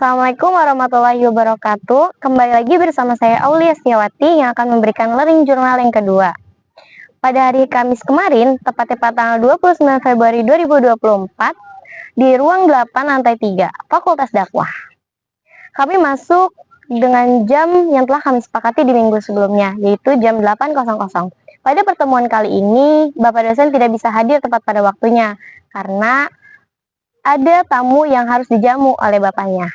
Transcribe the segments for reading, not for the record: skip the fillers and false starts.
Assalamualaikum warahmatullahi wabarakatuh. Kembali lagi bersama saya Aulia Setiawati yang akan memberikan learning journal yang kedua. Pada hari Kamis kemarin, tepatnya pada tanggal 29 Februari 2024, di ruang 8 lantai 3, Fakultas Dakwah. Kami masuk dengan jam yang telah kami sepakati di minggu sebelumnya, yaitu jam 8.00. Pada pertemuan kali ini, Bapak dosen tidak bisa hadir tepat pada waktunya, karena ada tamu yang harus dijamu oleh bapaknya.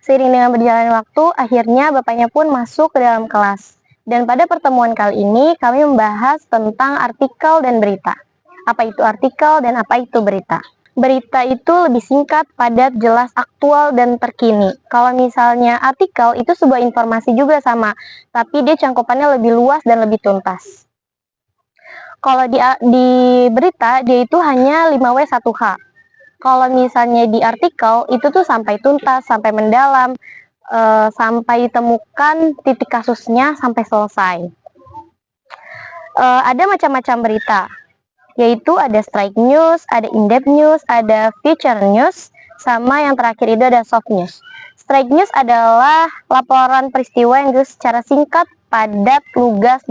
Seiring dengan berjalannya waktu, akhirnya bapaknya pun masuk ke dalam kelas. Dan pada pertemuan kali ini, kami membahas tentang artikel dan berita. Apa itu artikel dan apa itu berita? Berita itu lebih singkat, padat, jelas, aktual, dan terkini. Kalau misalnya artikel, itu sebuah informasi juga sama, tapi dia cangkupannya lebih luas dan lebih tuntas. Kalau di berita, dia itu hanya 5W1H. Kalau misalnya di artikel, itu tuh sampai tuntas, sampai mendalam, sampai ditemukan titik kasusnya sampai selesai. Ada macam-macam berita, yaitu ada strike news, ada in-depth news, ada feature news, sama yang terakhir itu ada soft news. Strike news adalah laporan peristiwa yang secara singkat, padat, lugas,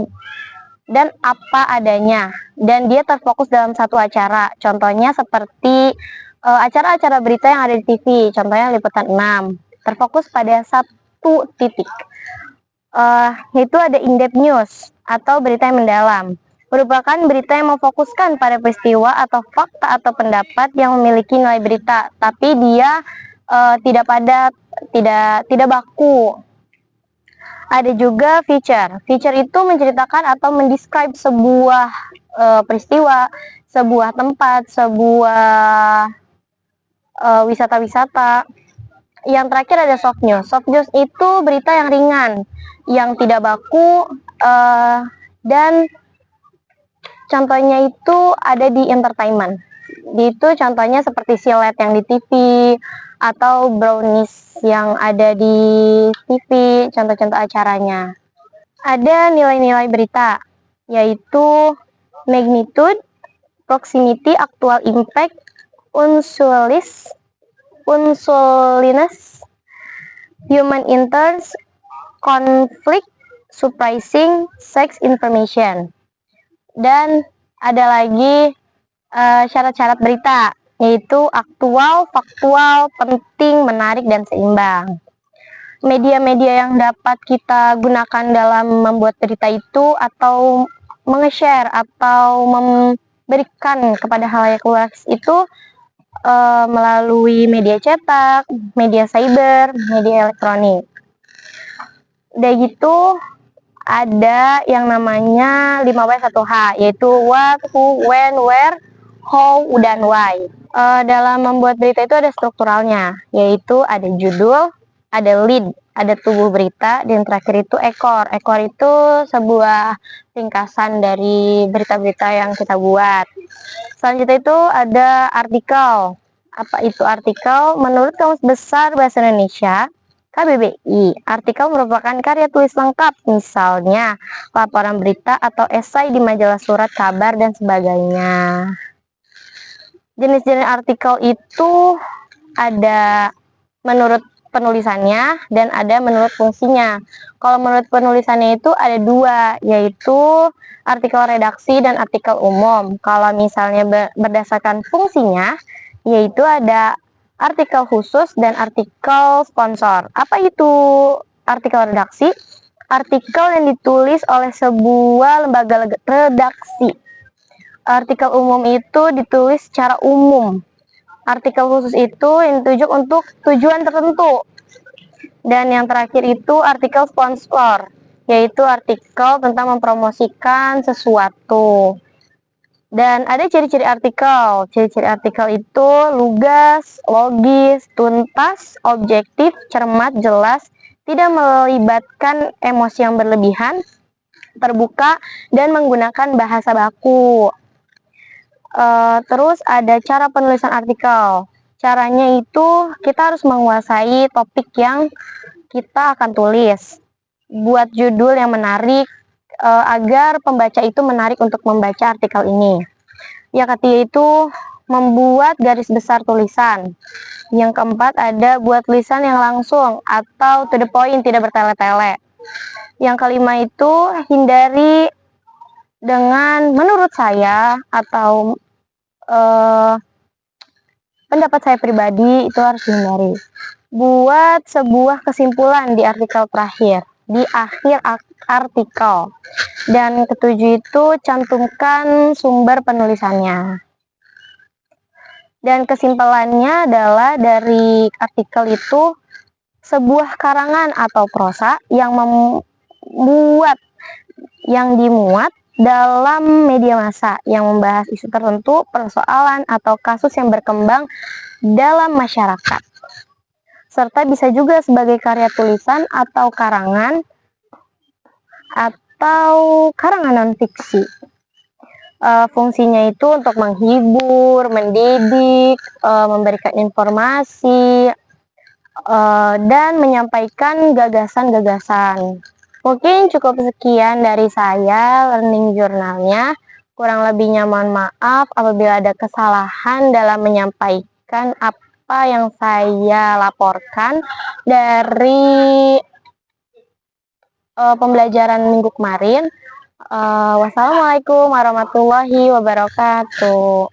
dan apa adanya, dan dia terfokus dalam satu acara. Contohnya seperti acara-acara berita yang ada di TV, contohnya Liputan 6, terfokus pada satu titik. Yaitu ada in-depth news atau berita yang mendalam, merupakan berita yang memfokuskan pada peristiwa atau fakta atau pendapat yang memiliki nilai berita, tapi dia tidak padat, tidak baku. Ada juga feature. Feature itu menceritakan atau mendescribe sebuah peristiwa, sebuah tempat, sebuah wisata-wisata. Yang terakhir ada soft news. Soft news itu berita yang ringan, yang tidak baku, dan contohnya itu ada di entertainment. Itu contohnya seperti silet yang di TV atau brownies yang ada di TV, contoh-contoh acaranya. Ada nilai-nilai berita, yaitu magnitude, proximity, actual impact, unsuliness, human interest, conflict, surprising, sex information. Dan ada lagi syarat-syarat berita, yaitu aktual, faktual, penting, menarik, dan seimbang. Media-media yang dapat kita gunakan dalam membuat berita itu atau menge-share atau memberikan kepada halayak luas itu melalui media cetak, media cyber, media elektronik. Udah gitu ada yang namanya 5W1H, yaitu what, who, when, where, how, dan why. Dalam membuat berita itu ada strukturalnya, yaitu ada judul, ada lead, ada tubuh berita, dan terakhir itu ekor. Ekor itu sebuah ringkasan dari berita-berita yang kita buat. Selanjutnya itu ada artikel. Apa itu artikel? Menurut Kamus Besar Bahasa Indonesia, KBBI, artikel merupakan karya tulis lengkap, misalnya laporan berita atau esai di majalah, surat kabar, dan sebagainya. Jenis-jenis artikel itu ada menurut penulisannya dan ada menurut fungsinya. Kalau menurut penulisannya itu ada dua, yaitu artikel redaksi dan artikel umum. Kalau misalnya berdasarkan fungsinya, yaitu ada artikel khusus dan artikel sponsor. Apa itu artikel redaksi? Artikel yang ditulis oleh sebuah lembaga redaksi. Artikel umum itu ditulis secara umum. Artikel khusus itu yang ditujuk untuk tujuan tertentu. Dan yang terakhir itu artikel sponsor, yaitu artikel tentang mempromosikan sesuatu. Dan ada ciri-ciri artikel. Ciri-ciri artikel itu lugas, logis, tuntas, objektif, cermat, jelas, tidak melibatkan emosi yang berlebihan, terbuka, dan menggunakan bahasa baku. Terus ada cara penulisan artikel. Caranya itu kita harus menguasai topik yang kita akan tulis. Buat judul yang menarik, agar pembaca itu menarik untuk membaca artikel ini. Yang ketiga itu membuat garis besar tulisan. Yang keempat ada buat tulisan yang langsung atau to the point, tidak bertele-tele. Yang kelima itu hindari dengan menurut saya atau pendapat saya pribadi itu harus dihindari. Buat sebuah kesimpulan di artikel terakhir, di akhir artikel. Dan ketujuh itu cantumkan sumber penulisannya. Dan kesimpulannya adalah dari artikel itu sebuah karangan atau prosa yang dimuat dalam media massa yang membahas isu tertentu, persoalan atau kasus yang berkembang dalam masyarakat. Serta bisa juga sebagai karya tulisan atau karangan non-fiksi. Fungsinya itu untuk menghibur, mendidik, memberikan informasi, dan menyampaikan gagasan-gagasan. Mungkin cukup sekian dari saya learning journalnya. Kurang lebihnya mohon maaf apabila ada kesalahan dalam menyampaikan apa yang saya laporkan dari pembelajaran minggu kemarin. Wassalamualaikum warahmatullahi wabarakatuh.